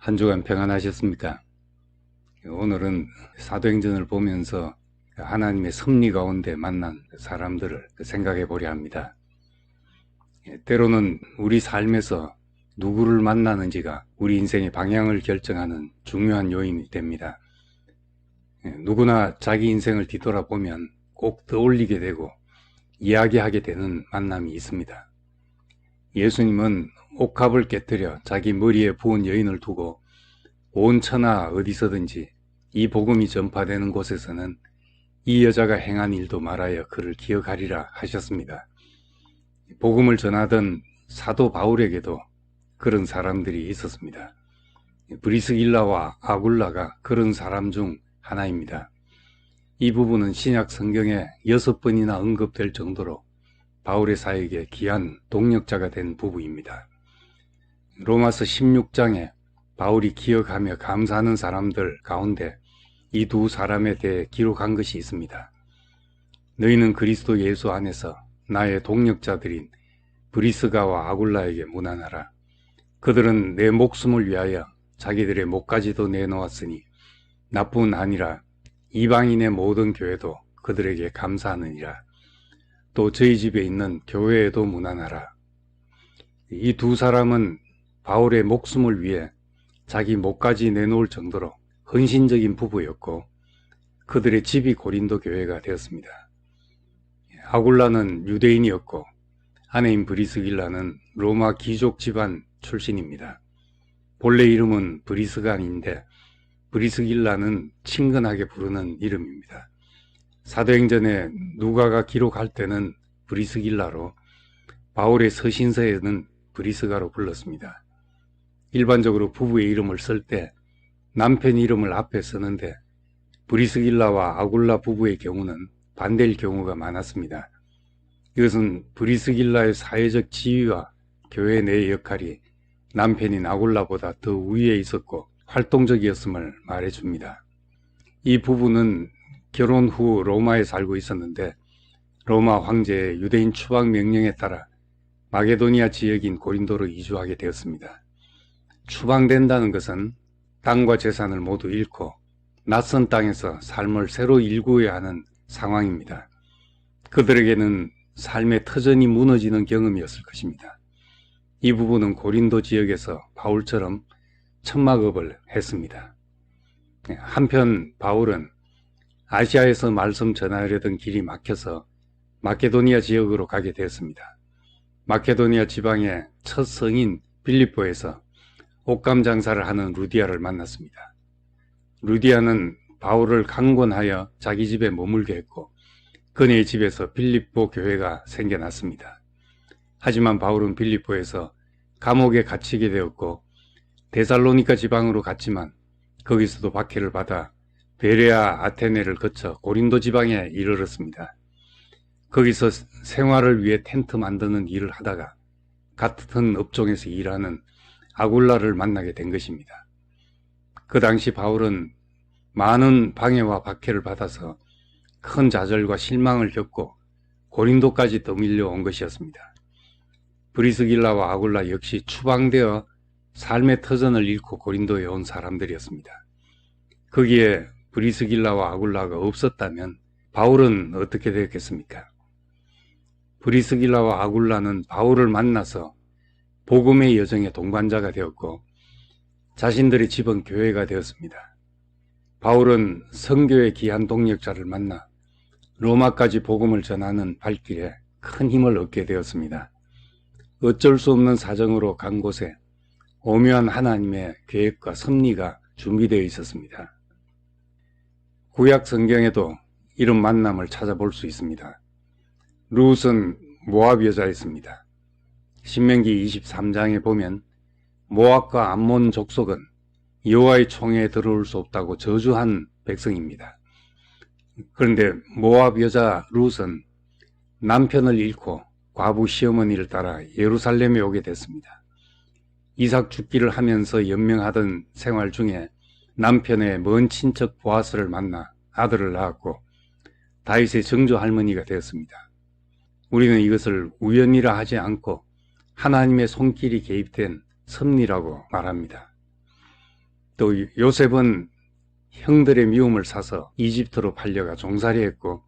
한 주간 평안하셨습니까? 오늘은 사도행전을 보면서 하나님의 섭리 가운데 만난 사람들을 생각해 보려 합니다. 때로는 우리 삶에서 누구를 만나는지가 우리 인생의 방향을 결정하는 중요한 요인이 됩니다. 누구나 자기 인생을 뒤돌아보면 꼭 떠올리게 되고 이야기하게 되는 만남이 있습니다. 예수님은 옥합을 깨뜨려 자기 머리에 부은 여인을 두고 온 천하 어디서든지 이 복음이 전파되는 곳에서는 이 여자가 행한 일도 말하여 그를 기억하리라 하셨습니다. 복음을 전하던 사도 바울에게도 그런 사람들이 있었습니다. 브리스길라와 아굴라가 그런 사람 중 하나입니다. 이 부분은 신약 성경에 6번이나 언급될 정도로 바울의 사역에 귀한 동력자가 된 부부입니다. 로마서 16장에 바울이 기억하며 감사하는 사람들 가운데 이 두 사람에 대해 기록한 것이 있습니다. 너희는 그리스도 예수 안에서 나의 동력자들인 브리스가와 아굴라에게 문안하라. 그들은 내 목숨을 위하여 자기들의 목까지도 내놓았으니 나뿐 아니라 이방인의 모든 교회도 그들에게 감사하느니라. 또 저희 집에 있는 교회에도 문안하라. 이 두 사람은 바울의 목숨을 위해 자기 목까지 내놓을 정도로 헌신적인 부부였고 그들의 집이 고린도 교회가 되었습니다. 아굴라는 유대인이었고 아내인 브리스길라는 로마 귀족 집안 출신입니다. 본래 이름은 브리스간인데 브리스길라는 친근하게 부르는 이름입니다. 사도행전에 누가가 기록할 때는 브리스길라로, 바울의 서신서에는 브리스가로 불렀습니다. 일반적으로 부부의 이름을 쓸 때 남편 이름을 앞에 쓰는데 브리스길라와 아굴라 부부의 경우는 반대일 경우가 많았습니다. 이것은 브리스길라의 사회적 지위와 교회 내의 역할이 남편인 아굴라보다 더 우위에 있었고 활동적이었음을 말해줍니다. 이 부부는 결혼 후 로마에 살고 있었는데 로마 황제의 유대인 추방 명령에 따라 마게도니아 지역인 고린도로 이주하게 되었습니다. 추방된다는 것은 땅과 재산을 모두 잃고 낯선 땅에서 삶을 새로 일구어야 하는 상황입니다. 그들에게는 삶의 터전이 무너지는 경험이었을 것입니다. 이 부부는 고린도 지역에서 바울처럼 천막업을 했습니다. 한편 바울은 아시아에서 말씀 전하려던 길이 막혀서 마케도니아 지역으로 가게 되었습니다. 마케도니아 지방의 첫 성인 빌립보에서 옷감 장사를 하는 루디아를 만났습니다. 루디아는 바울을 강권하여 자기 집에 머물게 했고 그녀의 집에서 빌립보 교회가 생겨났습니다. 하지만 바울은 빌립보에서 감옥에 갇히게 되었고 데살로니가 지방으로 갔지만 거기서도 박해를 받아 베레아 아테네를 거쳐 고린도 지방에 이르렀습니다. 거기서 생활을 위해 텐트 만드는 일을 하다가 같은 업종에서 일하는 아굴라를 만나게 된 것입니다. 그 당시 바울은 많은 방해와 박해를 받아서 큰 좌절과 실망을 겪고 고린도까지 떠밀려 온 것이었습니다. 브리스길라와 아굴라 역시 추방되어 삶의 터전을 잃고 고린도에 온 사람들이었습니다. 거기에 브리스길라와 아굴라가 없었다면 바울은 어떻게 되었겠습니까? 브리스길라와 아굴라는 바울을 만나서 복음의 여정의 동반자가 되었고 자신들의 집은 교회가 되었습니다. 바울은 선교의 귀한 동력자를 만나 로마까지 복음을 전하는 발길에 큰 힘을 얻게 되었습니다. 어쩔 수 없는 사정으로 간 곳에 오묘한 하나님의 계획과 섭리가 준비되어 있었습니다. 구약 성경에도 이런 만남을 찾아볼 수 있습니다. 룻은 모압 여자였습니다. 신명기 23장에 보면 모압과 암몬 족속은 여호와의 총회에 들어올 수 없다고 저주한 백성입니다. 그런데 모압 여자 룻은 남편을 잃고 과부 시어머니를 따라 예루살렘에 오게 됐습니다. 이삭 죽기를 하면서 연명하던 생활 중에 남편의 먼 친척 보아스를 만나 아들을 낳았고 다윗의 정조 할머니가 되었습니다. 우리는 이것을 우연이라 하지 않고 하나님의 손길이 개입된 섭리라고 말합니다. 또 요셉은 형들의 미움을 사서 이집트로 팔려가 종살이 했고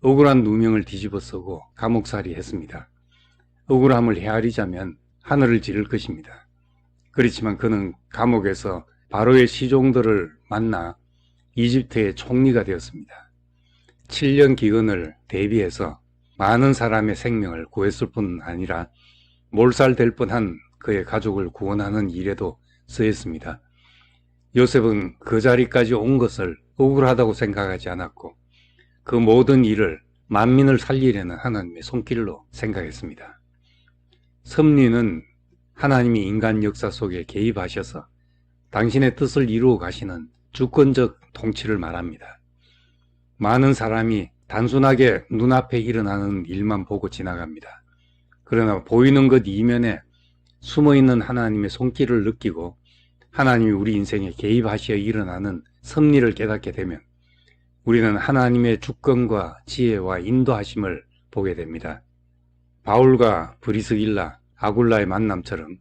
억울한 누명을 뒤집어 쓰고 감옥살이 했습니다. 억울함을 헤아리자면 하늘을 찌를 것입니다. 그렇지만 그는 감옥에서 바로의 시종들을 만나 이집트의 총리가 되었습니다. 7년 기근을 대비해서 많은 사람의 생명을 구했을 뿐 아니라 몰살될 뻔한 그의 가족을 구원하는 일에도 쓰였습니다. 요셉은 그 자리까지 온 것을 억울하다고 생각하지 않았고 그 모든 일을 만민을 살리려는 하나님의 손길로 생각했습니다. 섭리는 하나님이 인간 역사 속에 개입하셔서 당신의 뜻을 이루어 가시는 주권적 통치를 말합니다. 많은 사람이 단순하게 눈앞에 일어나는 일만 보고 지나갑니다. 그러나 보이는 것 이면에 숨어있는 하나님의 손길을 느끼고 하나님이 우리 인생에 개입하시어 일어나는 섭리를 깨닫게 되면 우리는 하나님의 주권과 지혜와 인도하심을 보게 됩니다. 바울과 브리스길라, 아굴라의 만남처럼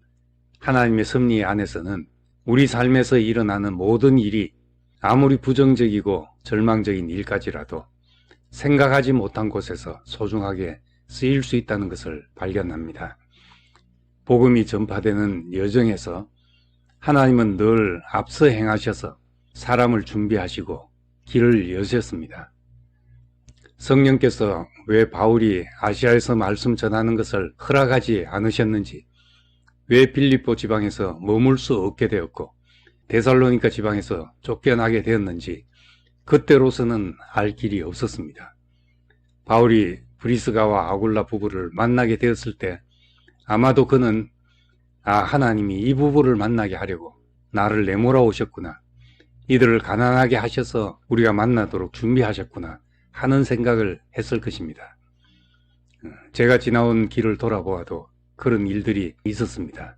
하나님의 섭리 안에서는 우리 삶에서 일어나는 모든 일이 아무리 부정적이고 절망적인 일까지라도 생각하지 못한 곳에서 소중하게 쓰일 수 있다는 것을 발견합니다. 복음이 전파되는 여정에서 하나님은 늘 앞서 행하셔서 사람을 준비하시고 길을 여셨습니다. 성령께서 왜 바울이 아시아에서 말씀 전하는 것을 허락하지 않으셨는지, 왜 빌립보 지방에서 머물 수 없게 되었고 데살로니가 지방에서 쫓겨나게 되었는지 그때로서는 알 길이 없었습니다. 바울이 브리스가와 아굴라 부부를 만나게 되었을 때 아마도 그는 하나님이 이 부부를 만나게 하려고 나를 내몰아 오셨구나, 이들을 가난하게 하셔서 우리가 만나도록 준비하셨구나 하는 생각을 했을 것입니다. 제가 지나온 길을 돌아보아도 그런 일들이 있었습니다.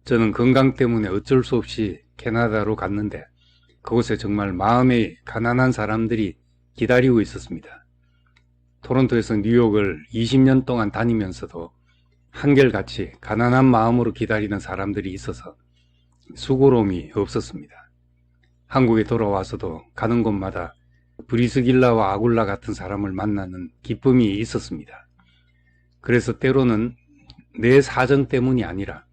저는 건강 때문에 어쩔 수 없이 캐나다로 갔는데 그곳에 정말 마음이 가난한 사람들이 기다리고 있었습니다. 토론토에서 뉴욕을 20년 동안 다니면서도 한결같이 가난한 마음으로 기다리는 사람들이 있어서 수고로움이 없었습니다. 한국에 돌아와서도 가는 곳마다 브리스길라와 아굴라 같은 사람을 만나는 기쁨이 있었습니다. 그래서 때로는 내 사정 때문이 아니라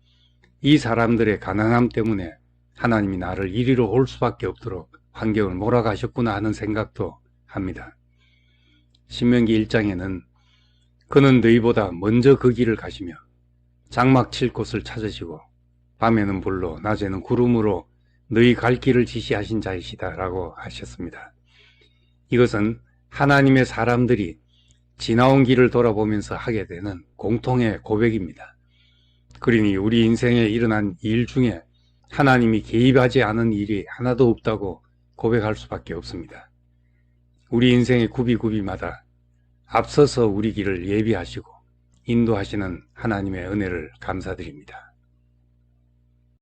이 사람들의 가난함 때문에 하나님이 나를 이리로 올 수밖에 없도록 환경을 몰아가셨구나 하는 생각도 합니다. 신명기 1장에는 그는 너희보다 먼저 그 길을 가시며 장막 칠 곳을 찾으시고 밤에는 불로 낮에는 구름으로 너희 갈 길을 지시하신 자이시다 라고 하셨습니다. 이것은 하나님의 사람들이 지나온 길을 돌아보면서 하게 되는 공통의 고백입니다. 그러니 우리 인생에 일어난 일 중에 하나님이 개입하지 않은 일이 하나도 없다고 고백할 수밖에 없습니다. 우리 인생의 구비구비마다 앞서서 우리 길을 예비하시고 인도하시는 하나님의 은혜를 감사드립니다.